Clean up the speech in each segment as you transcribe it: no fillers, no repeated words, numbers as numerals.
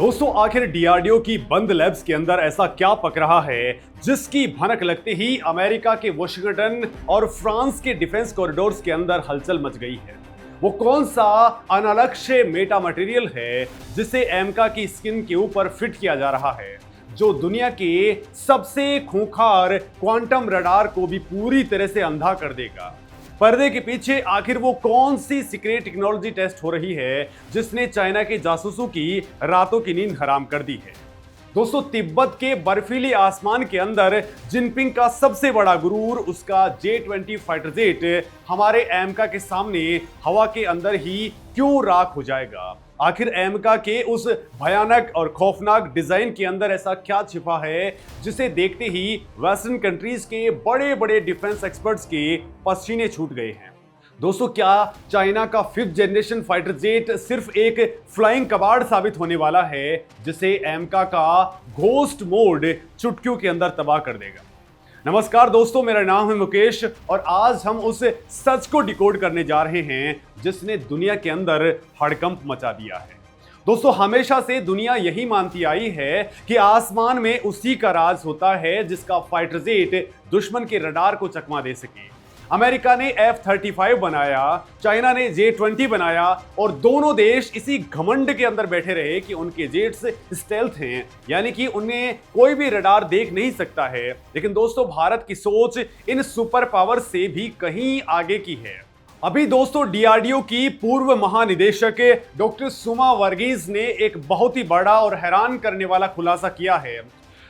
दोस्तों आखिर डीआरडीओ की बंद लैब्स के अंदर ऐसा क्या पक रहा है जिसकी भनक लगते ही अमेरिका के वॉशिंगटन और फ्रांस के डिफेंस कॉरिडोर्स के अंदर हलचल मच गई है। वो कौन सा अनालक्ष्य मेटा मटेरियल है जिसे एमका की स्किन के ऊपर फिट किया जा रहा है, जो दुनिया के सबसे खूंखार क्वांटम रडार को भी पूरी तरह से अंधा कर देगा। पर्दे के पीछे आखिर वो कौन सी सीक्रेट टेक्नोलॉजी टेस्ट हो रही है जिसने चाइना के जासूसों की रातों की नींद हराम कर दी है। दोस्तों तिब्बत के बर्फीले आसमान के अंदर जिनपिंग का सबसे बड़ा गुरूर उसका J-20 फाइटर जेट हमारे एमका के सामने हवा के अंदर ही क्यों राख हो जाएगा। आखिर एमका के उस भयानक और खौफनाक डिजाइन के अंदर ऐसा क्या छिपा है जिसे देखते ही वेस्टर्न कंट्रीज के बड़े बड़े डिफेंस एक्सपर्ट्स के पसीने छूट गए हैं। दोस्तों क्या चाइना का 5th जनरेशन फाइटर जेट सिर्फ एक फ्लाइंग कबाड़ साबित होने वाला है जिसे एमका का घोस्ट मोड चुटकियों के अंदर तबाह कर देगा। नमस्कार दोस्तों, मेरा नाम है मुकेश और आज हम उस सच को डिकोड करने जा रहे हैं जिसने दुनिया के अंदर हड़कंप मचा दिया है। दोस्तों हमेशा से दुनिया यही मानती आई है कि आसमान में उसी का राज होता है जिसका फाइटर जेट दुश्मन के रडार को चकमा दे सके। अमेरिका ने F-35 बनाया, चाइना ने J-20 बनाया और दोनों देश इसी घमंड के अंदर बैठे रहे कि उनके जेट्स स्टेल्थ हैं, यानी कि उन्हें कोई भी रडार देख नहीं सकता है। लेकिन दोस्तों भारत की सोच इन सुपर पावर से भी कहीं आगे की है। अभी दोस्तों डीआरडीओ की पूर्व महानिदेशक डॉक्टर सुमा वर्गीज ने एक बहुत ही बड़ा और हैरान करने वाला खुलासा किया है।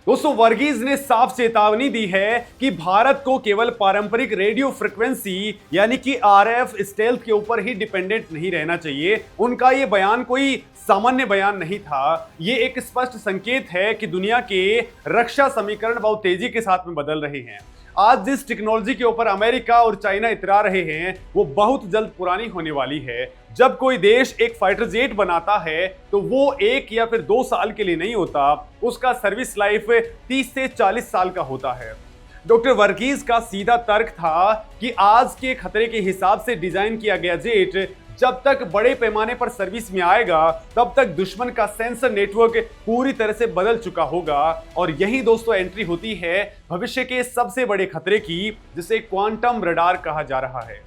दोस्तों वर्गीज ने साफ चेतावनी दी है कि भारत को केवल पारंपरिक रेडियो फ्रिक्वेंसी यानी कि आरएफ स्टेल्थ के ऊपर ही डिपेंडेंट नहीं रहना चाहिए। उनका ये बयान कोई सामान्य बयान नहीं था, ये एक स्पष्ट संकेत है कि दुनिया के रक्षा समीकरण बहुत तेजी के साथ में बदल रहे हैं। आज जिस टेक्नोलॉजी के ऊपर अमेरिका और चाइना इतरा रहे हैं वो बहुत जल्द पुरानी होने वाली है। जब कोई देश एक फाइटर जेट बनाता है तो वो 1 या फिर 2 साल के लिए नहीं होता, उसका सर्विस लाइफ 30 से 40 साल का होता है। डॉक्टर वर्गीज का सीधा तर्क था कि आज के खतरे के हिसाब से डिजाइन किया गया जेट जब तक बड़े पैमाने पर सर्विस में आएगा तब तक दुश्मन का सेंसर नेटवर्क पूरी तरह से बदल चुका होगा। और यही दोस्तों एंट्री होती है भविष्य के सबसे बड़े खतरे की, जिसे क्वांटम रडार कहा जा रहा है।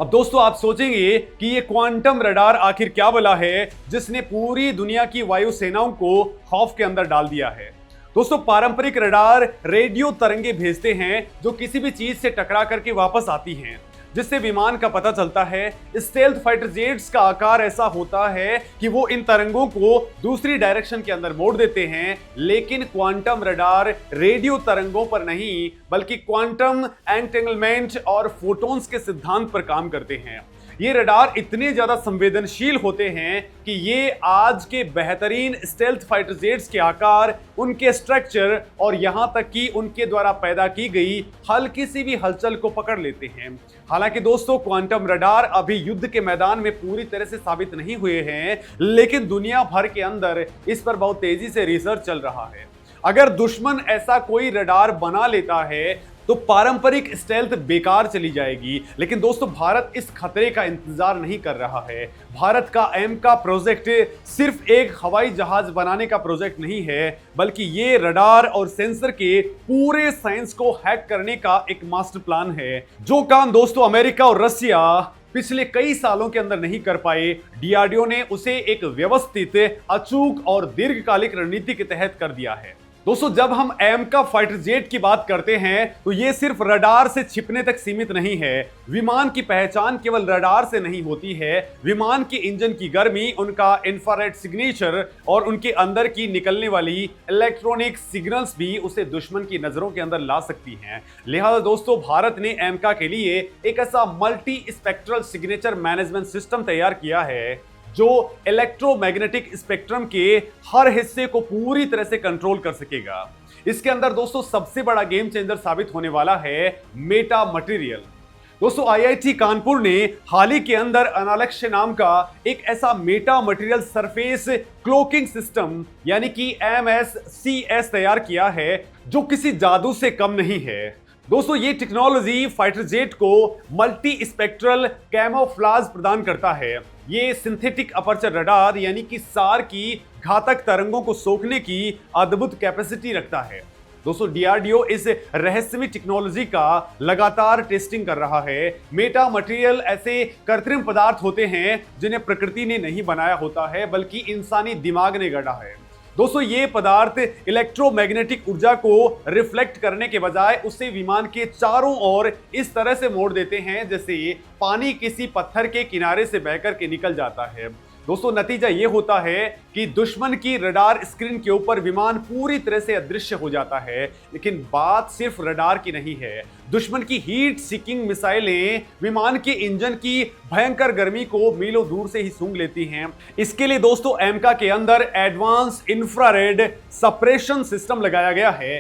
अब दोस्तों आप सोचेंगे कि ये क्वांटम रडार आखिर क्या बला है जिसने पूरी दुनिया की वायुसेनाओं को खौफ के अंदर डाल दिया है। दोस्तों पारंपरिक रडार रेडियो तरंगे भेजते हैं जो किसी भी चीज से टकरा करके वापस आती हैं, जिससे विमान का पता चलता है। स्टेल्थ फाइटर जेट्स का आकार ऐसा होता है कि वो इन तरंगों को दूसरी डायरेक्शन के अंदर मोड़ देते हैं, लेकिन क्वांटम रडार रेडियो तरंगों पर नहीं बल्कि क्वांटम एंटेंगलमेंट और फोटॉन्स के सिद्धांत पर काम करते हैं। ये रडार इतने ज्यादा संवेदनशील होते हैं कि ये आज के बेहतरीन स्टेल्थ फाइटर जेट्स के आकार, उनके स्ट्रक्चर और यहां तक कि उनके द्वारा पैदा की गई हल्की सी भी हलचल को पकड़ लेते हैं। हालांकि दोस्तों क्वांटम रडार अभी युद्ध के मैदान में पूरी तरह से साबित नहीं हुए हैं, लेकिन दुनिया भर के अंदर इस पर बहुत तेजी से रिसर्च चल रहा है। अगर दुश्मन ऐसा कोई रडार बना लेता है तो पारंपरिक स्टेल्थ बेकार चली जाएगी। लेकिन दोस्तों भारत इस खतरे का इंतजार नहीं कर रहा है। भारत का एमका प्रोजेक्ट सिर्फ एक हवाई जहाज बनाने का प्रोजेक्ट नहीं है, बल्कि ये रडार और सेंसर के पूरे साइंस को हैक करने का एक मास्टर प्लान है। जो काम दोस्तों अमेरिका और रसिया पिछले कई सालों के अंदर नहीं कर पाए, डीआरडीओ ने उसे एक व्यवस्थित, अचूक और दीर्घकालिक रणनीति के तहत कर दिया है। दोस्तों जब हम एमका फाइटर जेट की बात करते हैं तो ये सिर्फ रडार से छिपने तक सीमित नहीं है। विमान की पहचान केवल रडार से नहीं होती है। विमान के इंजन की गर्मी, उनका इंफ्रारेड सिग्नेचर और उनके अंदर की निकलने वाली इलेक्ट्रॉनिक सिग्नल्स भी उसे दुश्मन की नजरों के अंदर ला सकती हैं। लिहाजा दोस्तों भारत ने एमका के लिए एक ऐसा multi spectral signature management system तैयार किया है जो इलेक्ट्रोमैग्नेटिक स्पेक्ट्रम के हर हिस्से को पूरी तरह से कंट्रोल कर सकेगा। इसके अंदर दोस्तों सबसे बड़ा गेम चेंजर साबित होने वाला है मेटा मटेरियल। दोस्तों आईआईटी कानपुर ने हाल ही के अंदर अनालक्ष्य नाम का एक ऐसा meta material surface cloaking system यानी कि MSCS तैयार किया है जो किसी जादू से कम नहीं है। दोस्तों ये टेक्नोलॉजी फाइटर जेट को मल्टी स्पेक्ट्रल कैमोफ्लाज प्रदान करता है। ये सिंथेटिक अपर्चर रडार यानी कि सार की घातक तरंगों को सोखने की अद्भुत कैपेसिटी रखता है। दोस्तों डीआरडीओ इस रहस्यमय टेक्नोलॉजी का लगातार टेस्टिंग कर रहा है। मेटा मटेरियल ऐसे कृत्रिम पदार्थ होते हैं जिन्हें प्रकृति ने नहीं बनाया होता है बल्कि इंसानी दिमाग ने गढ़ा है। दोस्तों ये पदार्थ इलेक्ट्रोमैग्नेटिक ऊर्जा को रिफ्लेक्ट करने के बजाय उसे विमान के चारों ओर इस तरह से मोड़ देते हैं जैसे पानी किसी पत्थर के किनारे से बहकर के निकल जाता है। दोस्तों नतीजा ये होता है कि दुश्मन की रडार स्क्रीन के ऊपर विमान पूरी तरह से अदृश्य हो जाता है। लेकिन बात सिर्फ रडार की नहीं है, दुश्मन की हीट सीकिंग मिसाइलें विमान के इंजन की भयंकर गर्मी को मीलों दूर से ही सूंघ लेती हैं। इसके लिए दोस्तों एमका के अंदर एडवांस इंफ्रारेड सप्रेशन सिस्टम लगाया गया है।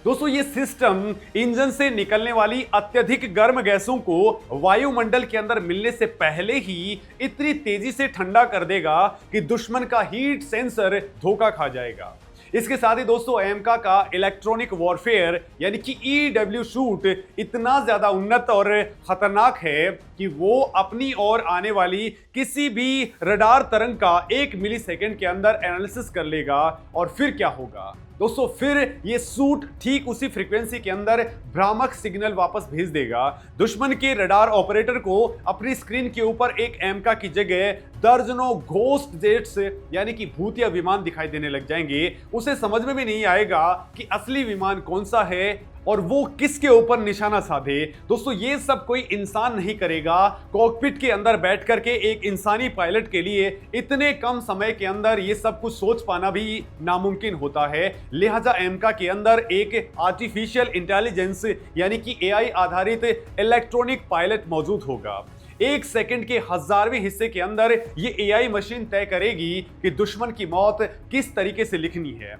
दोस्तों ये सिस्टम इंजन से निकलने वाली अत्यधिक गर्म गैसों को वायुमंडल के अंदर मिलने से पहले ही इतनी तेजी से ठंडा कर देगा कि दुश्मन का हीट सेंसर धोखा खा जाएगा। इसके साथ ही दोस्तों एमका का इलेक्ट्रॉनिक वॉरफेयर यानी कि ईडब्ल्यू शूट इतना ज्यादा उन्नत और खतरनाक है कि वो अपनी ओर आने वाली किसी भी रडार तरंग का 1 मिलीसेकंड के अंदर एनालिसिस कर लेगा। और फिर क्या होगा दोस्तों, फिर ये सूट ठीक उसी फ्रीक्वेंसी के अंदर भ्रामक सिग्नल वापस भेज देगा। दुश्मन के रडार ऑपरेटर को अपनी स्क्रीन के ऊपर एक एमका की जगह दर्जनों घोस्ट जेट्स यानी कि भूतिया विमान दिखाई देने लग जाएंगे। उसे समझ में भी नहीं आएगा कि असली विमान कौन सा है और वो किसके ऊपर निशाना साधे। दोस्तों ये सब कोई इंसान नहीं करेगा। कॉकपिट के अंदर बैठ करके एक इंसानी पायलट के लिए इतने कम समय के अंदर ये सब कुछ सोच पाना भी नामुमकिन होता है। लिहाजा एमका के अंदर एक आर्टिफिशियल इंटेलिजेंस यानी कि एआई आधारित इलेक्ट्रॉनिक पायलट मौजूद होगा। 1 सेकंड के 1000वें हिस्से के अंदर ये एआई मशीन तय करेगी कि दुश्मन की मौत किस तरीके से लिखनी है।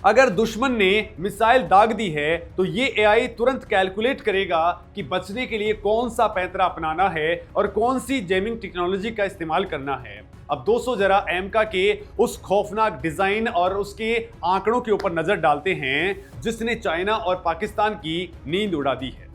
अगर दुश्मन ने मिसाइल दाग दी है तो ये एआई तुरंत कैलकुलेट करेगा कि बचने के लिए कौन सा पैंतरा अपनाना है और कौन सी जेमिंग टेक्नोलॉजी का इस्तेमाल करना है। अब दोस्तों जरा एमका के उस खौफनाक डिजाइन और उसके आंकड़ों के ऊपर नजर डालते हैं जिसने चाइना और पाकिस्तान की नींद उड़ा दी है।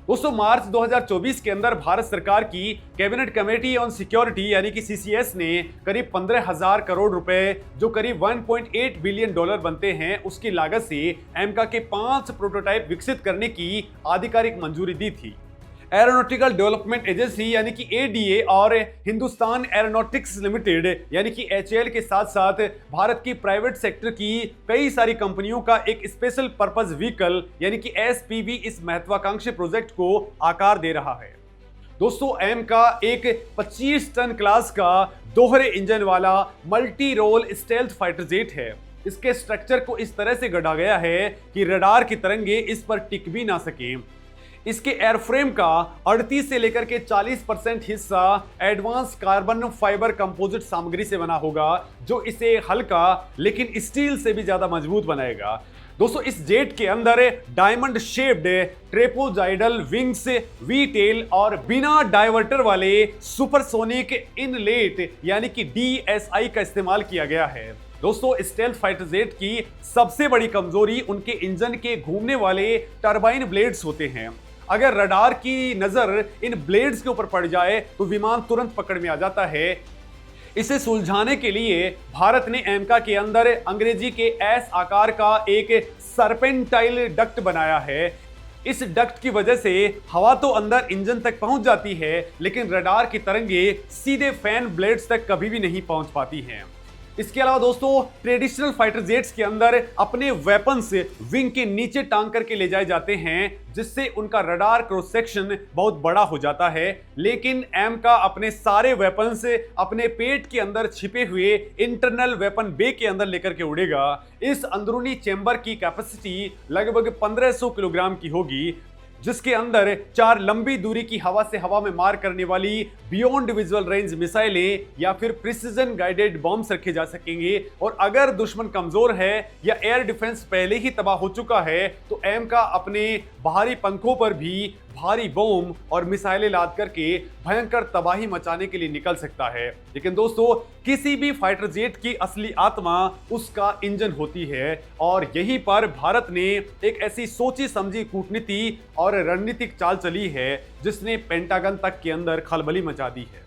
दोस्तों मार्च 2024 के अंदर भारत सरकार की कैबिनेट कमेटी ऑन सिक्योरिटी यानी कि सीसीएस ने करीब 15,000 करोड़ रुपए जो करीब 1.8 बिलियन डॉलर बनते हैं उसकी लागत से एमका के 5 प्रोटोटाइप विकसित करने की आधिकारिक मंजूरी दी थी। एरोनॉटिकल डेवलपमेंट एजेंसी यानी कि एडीए और हिंदुस्तान एरोनॉटिक्स लिमिटेड यानी कि एचएएल के साथ साथ भारत की प्राइवेट सेक्टर की कई सारी कंपनियों का एक स्पेशल पर्पस व्हीकल यानी कि एसपीवी इस महत्वाकांक्षी प्रोजेक्ट को आकार दे रहा है। दोस्तों एमका एक 25 टन क्लास का दोहरे इंजन वाला multi role stealth fighter jet है। इसके स्ट्रक्चर को इस तरह से गढ़ा गया है कि रडार की तरंगे इस पर टिक भी ना सके। इसके एयरफ्रेम का 38 से लेकर के 40% हिस्सा एडवांस कार्बन फाइबर कंपोजिट सामग्री से बना होगा जो इसे हल्का लेकिन स्टील से भी ज्यादा मजबूत बनाएगा। दोस्तों इस जेट के अंदर diamond shaped trapezoidal wings, V tail और बिना डाइवर्टर वाले सुपरसोनिक इनलेट यानी कि डीएसआई का इस्तेमाल किया गया है। दोस्तों स्टेल्थ फाइटर जेट की सबसे बड़ी कमजोरी उनके इंजन के घूमने वाले टरबाइन ब्लेड्स होते हैं। अगर रडार की नजर इन ब्लेड्स के ऊपर पड़ जाए तो विमान तुरंत पकड़ में आ जाता है। इसे सुलझाने के लिए भारत ने एमका के अंदर अंग्रेजी के एस आकार का एक सर्पेंटाइल डक्ट बनाया है। इस डक्ट की वजह से हवा तो अंदर इंजन तक पहुंच जाती है लेकिन रडार की तरंगे सीधे फैन ब्लेड्स तक कभी भी नहीं पहुंच पाती हैं। इसके अलावा दोस्तों ट्रेडिशनल फाइटर जेट्स के अंदर अपने वेपन्स विंग के नीचे टांग करके ले जाए जाते हैं जिससे उनका रडार क्रॉस सेक्शन बहुत बड़ा हो जाता है। लेकिन एमका अपने सारे वेपन्स अपने पेट के अंदर छिपे हुए इंटरनल वेपन बे के अंदर लेकर के उड़ेगा। इस अंदरूनी चेंबर की कैपेसिटी लगभग 1500 किलोग्राम की होगी जिसके अंदर 4 लंबी दूरी की हवा से हवा में मार करने वाली बियॉन्ड विजुअल रेंज मिसाइलें या फिर प्रिसीजन गाइडेड बॉम्ब्स रखे जा सकेंगे। और अगर दुश्मन कमजोर है या एयर डिफेंस पहले ही तबाह हो चुका है तो एमका अपने बाहरी पंखों पर भी भारी बम और मिसाइलें लाद करके भयंकर तबाही मचाने के लिए निकल सकता है। लेकिन दोस्तों किसी भी फाइटर जेट की असली आत्मा उसका इंजन होती है और यहीं पर भारत ने एक ऐसी सोची समझी कूटनीति और रणनीतिक चाल चली है जिसने पेंटागन तक के अंदर खलबली मचा दी है।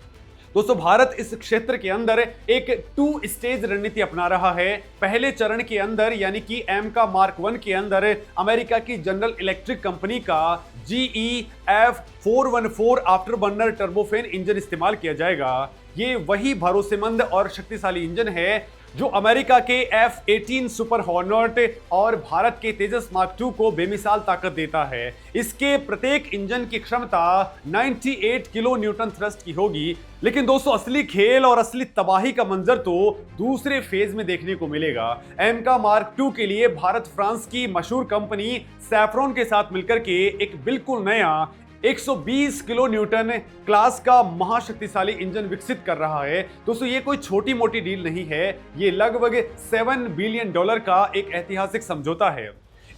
दोस्तों भारत इस क्षेत्र के अंदर एक 2 स्टेज रणनीति अपना रहा है। पहले चरण के अंदर यानी कि एमका मार्क 1 के अंदर अमेरिका की जनरल इलेक्ट्रिक कंपनी का GE-F414 after burner turbofan engine इस्तेमाल किया जाएगा। ये वही भरोसेमंद और शक्तिशाली इंजन है जो अमेरिका के F-18 सुपर हॉर्नेट और भारत के तेजस मार्क 2 को बेमिसाल ताकत देता है। इसके प्रत्येक इंजन की क्षमता 98 किलो न्यूटन थ्रस्ट की होगी। लेकिन दोस्तों असली खेल और असली तबाही का मंजर तो दूसरे फेज में देखने को मिलेगा। एमका मार्क 2 के लिए भारत फ्रांस की मशहूर कंपनी सैफ्रॉन के साथ मिलकर के एक बिल्कुल नया 120 किलो न्यूटन क्लास का महाशक्तिशाली इंजन विकसित कर रहा है। दोस्तों ये कोई छोटी मोटी डील नहीं है, ये लगभग $7 बिलियन का एक ऐतिहासिक समझौता है।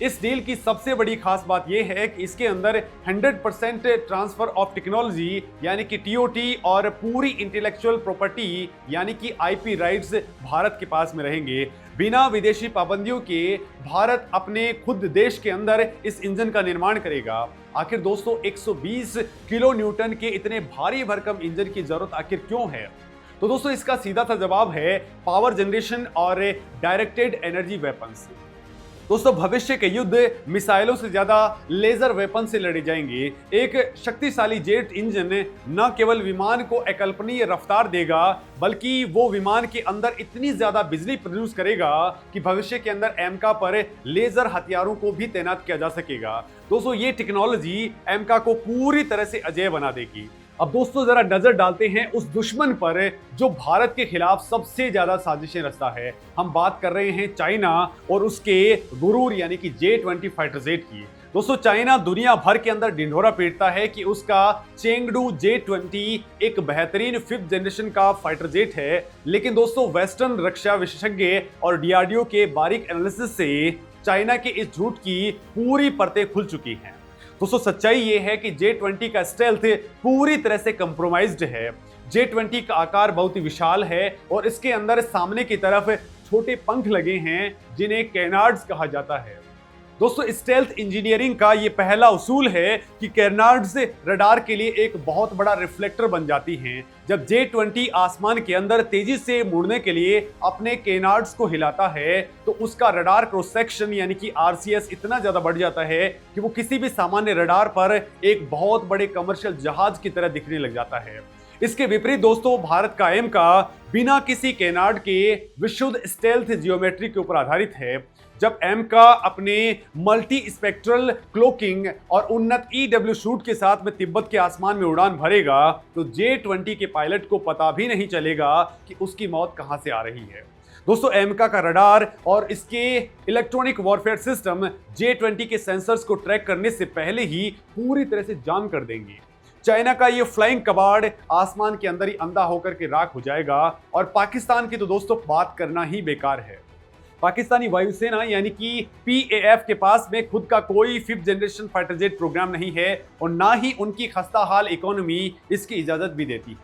इस डील की सबसे बड़ी खास बात यह है कि इसके अंदर 100% ट्रांसफर ऑफ टेक्नोलॉजी यानी कि टीओटी और पूरी इंटेलेक्चुअल प्रॉपर्टी यानी कि आईपी राइट्स भारत के पास में रहेंगे। बिना विदेशी पाबंदियों के भारत अपने खुद देश के अंदर इस इंजन का निर्माण करेगा। आखिर दोस्तों 120 किलो न्यूटन के इतने भारी भरकम इंजन की जरूरत आखिर क्यों है? तो दोस्तों इसका सीधा सा जवाब है पावर जनरेशन और डायरेक्टेड एनर्जी वेपन्स। दोस्तों भविष्य के युद्ध मिसाइलों से ज्यादा लेजर वेपन से लड़े जाएंगे। एक शक्तिशाली जेट इंजन न केवल विमान को अकल्पनीय रफ्तार देगा बल्कि वो विमान के अंदर इतनी ज्यादा बिजली प्रोड्यूस करेगा कि भविष्य के अंदर एमका पर लेजर हथियारों को भी तैनात किया जा सकेगा। दोस्तों ये टेक्नोलॉजी एमका को पूरी तरह से अजेय बना देगी। अब दोस्तों जरा नजर डालते हैं उस दुश्मन पर जो भारत के खिलाफ सबसे ज्यादा साजिशें रचता है। हम बात कर रहे हैं चाइना और उसके गुरूर यानी कि J-20 फाइटर जेट की। दोस्तों चाइना दुनिया भर के अंदर ढिंढोरा पीटता है कि उसका चेंगडू J-20 एक बेहतरीन 5th जनरेशन का फाइटर जेट है। लेकिन दोस्तों वेस्टर्न रक्षा विशेषज्ञ और डीआरडीओ के बारीक एनालिसिस से चाइना के इस झूठ की पूरी परतें खुल चुकी हैं। दोस्तों सच्चाई ये है कि J-20 का स्टेल्थ पूरी तरह से कंप्रोमाइज्ड है। J-20 का आकार बहुत ही विशाल है और इसके अंदर सामने की तरफ छोटे पंख लगे हैं जिन्हें कैनार्ड्स कहा जाता है। दोस्तों स्टेल्थ इंजीनियरिंग का ये पहला उसूल है कि कैनार्ड्स रडार के लिए एक बहुत बड़ा रिफ्लेक्टर बन जाती हैं। जब J-20 आसमान के अंदर तेजी से मुड़ने के लिए अपने कैनार्ड्स को हिलाता है तो उसका रडार क्रॉस सेक्शन यानी कि RCS इतना ज्यादा बढ़ जाता है कि वो किसी भी सामान्य रडार पर एक बहुत बड़े कमर्शियल जहाज की तरह दिखने लग जाता है। इसके विपरीत दोस्तों भारत का एमका बिना किसी कैनार्ड के विशुद्ध स्टेल्थ जियोमेट्री के ऊपर आधारित है। जब एमका अपने मल्टी स्पेक्ट्रल क्लोकिंग और उन्नत EW शूट के साथ में तिब्बत के आसमान में उड़ान भरेगा तो J-20 के पायलट को पता भी नहीं चलेगा कि उसकी मौत कहां से आ रही है। दोस्तों एमका का रडार और इसके इलेक्ट्रॉनिक वॉरफेयर सिस्टम J-20 के सेंसर्स को ट्रैक करने से पहले ही पूरी तरह से जाम कर देंगे। चाइना का ये फ्लाइंग कबाड़ आसमान के अंदर ही अंधा होकर के राख हो जाएगा और पाकिस्तान की तो दोस्तों बात करना ही बेकार है। पाकिस्तानी वायुसेना यानी कि PAF के पास में खुद का कोई 5th generation fighter jet programme नहीं है और ना ही उनकी खस्ताहाल इकोनॉमी इसकी इजाजत भी देती है।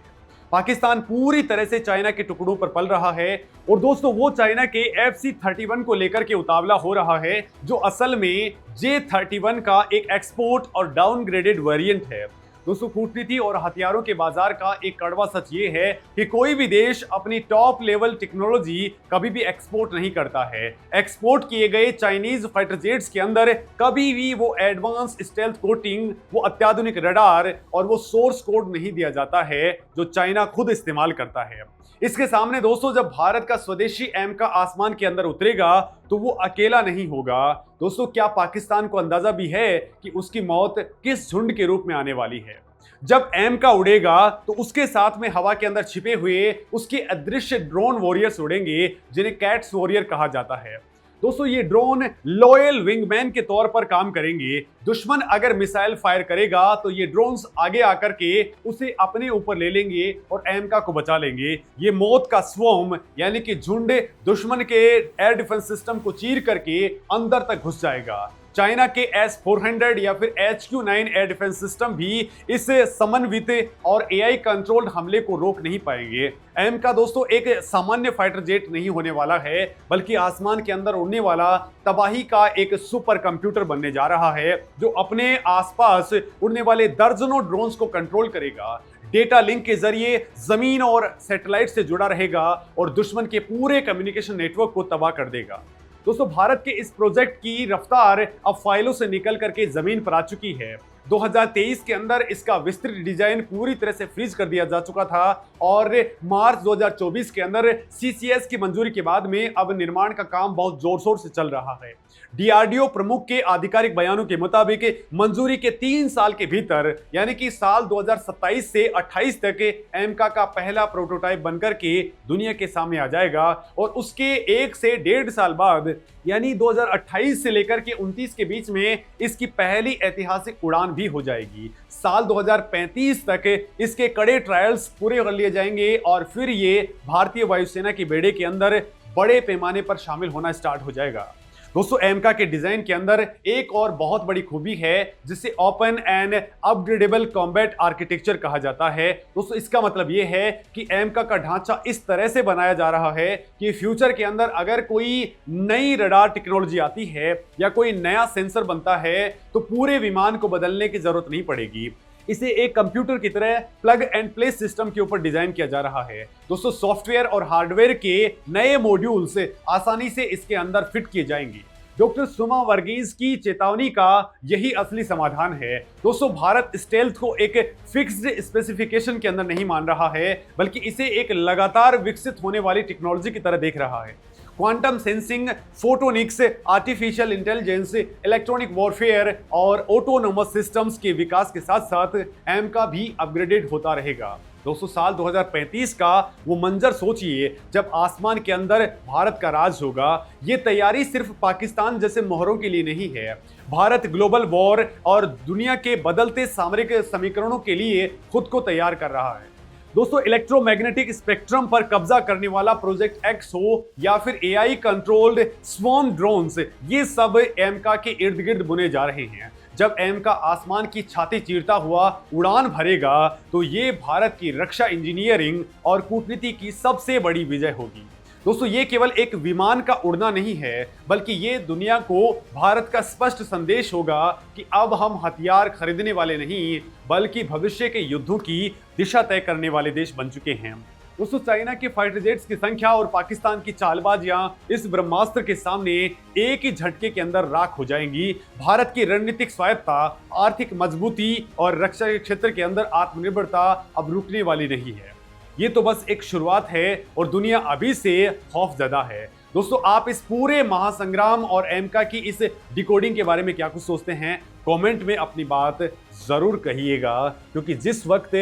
पाकिस्तान पूरी तरह से चाइना के टुकड़ों पर पल रहा है और दोस्तों वो चाइना के FC-31 को लेकर के उतावला हो रहा है जो असल में J-31 का एक एक्सपोर्ट और डाउनग्रेडेड वेरिएंट है। दोस्तों कूटनीति और हथियारों के बाजार का एक कड़वा सच ये है कि कोई भी देश अपनी टॉप लेवल टेक्नोलॉजी कभी भी एक्सपोर्ट नहीं करता है। एक्सपोर्ट किए गए चाइनीज फाइटर जेट्स के अंदर कभी भी वो एडवांस स्टेल्थ कोटिंग, वो अत्याधुनिक रडार और वो सोर्स कोड नहीं दिया जाता है जो चाइना खुद इस्तेमाल करता है। इसके सामने दोस्तों जब भारत का स्वदेशी एमका आसमान के अंदर उतरेगा तो वो अकेला नहीं होगा। दोस्तों क्या पाकिस्तान को अंदाजा भी है कि उसकी मौत किस झुंड के रूप में आने वाली है? जब एमका उड़ेगा तो उसके साथ में हवा के अंदर छिपे हुए उसके अदृश्य ड्रोन वॉरियर्स उड़ेंगे जिन्हें कैट्स वॉरियर कहा जाता है। दोस्तों ये ड्रोन लॉयल विंगमैन के तौर पर काम करेंगे। दुश्मन अगर मिसाइल फायर करेगा तो ये ड्रोन्स आगे आकर के उसे अपने ऊपर ले लेंगे और एमका को बचा लेंगे। ये मौत का स्वॉर्म यानी कि झुंड दुश्मन के एयर डिफेंस सिस्टम को चीर करके अंदर तक घुस जाएगा। चाइना के S-400 या फिर HQ-9 एयर डिफेंस सिस्टम भी इस समन्वित और AI कंट्रोल्ड हमले को रोक नहीं पाएंगे। एमका दोस्तों एक सामान्य फाइटर जेट नहीं होने वाला है बल्कि आसमान के अंदर उड़ने वाला तबाही का एक सुपर कंप्यूटर बनने जा रहा है जो अपने आसपास उड़ने वाले दर्जनों ड्रोन्स को कंट्रोल करेगा। डेटा लिंक के जरिए जमीन और सैटेलाइट से जुड़ा रहेगा और दुश्मन के पूरे कम्युनिकेशन नेटवर्क को तबाह कर देगा। दोस्तों, भारत के इस प्रोजेक्ट की रफ्तार अब फाइलों से निकल करके जमीन पर आ चुकी है। 2023 के अंदर इसका विस्तृत डिजाइन पूरी तरह से फ्रीज कर दिया जा चुका था और मार्च 2024 के अंदर सीसीएस की मंजूरी के बाद में अब निर्माण का काम बहुत जोर शोर से चल रहा है। डीआरडीओ प्रमुख के आधिकारिक बयानों के मुताबिक मंजूरी के 3 साल के भीतर यानी कि साल 2027 से 28 तक एमका का पहला प्रोटोटाइप बनकर के दुनिया के सामने आ जाएगा और उसके 1 से 1.5 साल बाद यानी 2028 से लेकर के 29 के बीच में इसकी पहली ऐतिहासिक उड़ान भी हो जाएगी। साल 2035 तक इसके कड़े ट्रायल्स पूरे कर लिए जाएंगे और फिर ये भारतीय वायुसेना की बेड़े के अंदर बड़े पैमाने पर शामिल होना स्टार्ट हो जाएगा। दोस्तों, एमका के डिजाइन के अंदर एक और बहुत बड़ी खूबी है जिसे open and upgradable combat architecture कहा जाता है। दोस्तों, इसका मतलब यह है कि एमका का ढांचा इस तरह से बनाया जा रहा है कि फ्यूचर के अंदर अगर कोई नई रडार टेक्नोलॉजी आती है या कोई नया सेंसर बनता है तो पूरे विमान को बदलने की जरूरत नहीं पड़ेगी। इसे एक कंप्यूटर की तरह प्लग एंड प्ले सिस्टम के ऊपर डिजाइन किया जा रहा है। दोस्तों, सॉफ्टवेयर और हार्डवेयर के नए मॉड्यूल्स आसानी से इसके अंदर फिट किए जाएंगे। डॉक्टर सुमा वर्गीज की चेतावनी का यही असली समाधान है। दोस्तों, भारत स्टेल्थ को एक फिक्स्ड स्पेसिफिकेशन के अंदर नहीं मान रहा है बल्कि इसे एक लगातार विकसित होने वाली टेक्नोलॉजी की तरह देख रहा है। Quantum sensing, photonics, artificial intelligence, electronic warfare और ऑटोनोमस सिस्टम्स के विकास के साथ साथ एमका भी अपग्रेडेड होता रहेगा। दोस्तों, साल 2035 का वो मंजर सोचिए जब आसमान के अंदर भारत का राज होगा। ये तैयारी सिर्फ पाकिस्तान जैसे मोहरों के लिए नहीं है। भारत ग्लोबल वॉर और दुनिया के बदलते सामरिक समीकरणों के लिए खुद को तैयार कर रहा है। दोस्तों, इलेक्ट्रोमैग्नेटिक स्पेक्ट्रम पर कब्जा करने वाला प्रोजेक्ट एक्स हो या फिर एआई कंट्रोल्ड स्वॉर्म ड्रोन्स, ये सब एमका के इर्द गिर्द बुने जा रहे हैं। जब एमका आसमान की छाती चीरता हुआ उड़ान भरेगा तो ये भारत की रक्षा इंजीनियरिंग और कूटनीति की सबसे बड़ी विजय होगी। दोस्तों, ये केवल एक विमान का उड़ना नहीं है बल्कि ये दुनिया को भारत का स्पष्ट संदेश होगा कि अब हम हथियार खरीदने वाले नहीं बल्कि भविष्य के युद्धों की दिशा तय करने वाले देश बन चुके हैं। दोस्तों, चाइना के फाइटर जेट्स की संख्या और पाकिस्तान की चालबाजियां इस ब्रह्मास्त्र के सामने एक ही झटके के अंदर राख हो जाएंगी। भारत की रणनीतिक स्वायत्ता, आर्थिक मजबूती और रक्षा के क्षेत्र के अंदर आत्मनिर्भरता अब रुकने वाली नहीं है। ये तो बस एक शुरुआत है और दुनिया अभी से खौफजदा है। दोस्तों, आप इस पूरे महासंग्राम और एमका की इस डिकोडिंग के बारे में क्या कुछ सोचते हैं? कमेंट में अपनी बात जरूर कहिएगा, क्योंकि जिस वक्त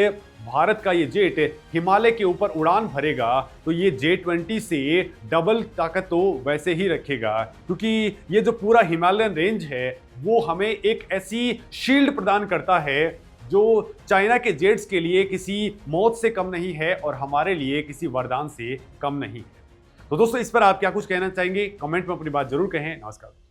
भारत का ये जेट हिमालय के ऊपर उड़ान भरेगा तो ये J-20 से डबल ताकत तो वैसे ही रखेगा, क्योंकि ये जो पूरा हिमालयन रेंज है वो हमें एक ऐसी शील्ड प्रदान करता है जो चाइना के जेट्स के लिए किसी मौत से कम नहीं है और हमारे लिए किसी वरदान से कम नहीं है। तो दोस्तों, इस पर आप क्या कुछ कहना चाहेंगे? कमेंट में अपनी बात जरूर कहें। नमस्कार।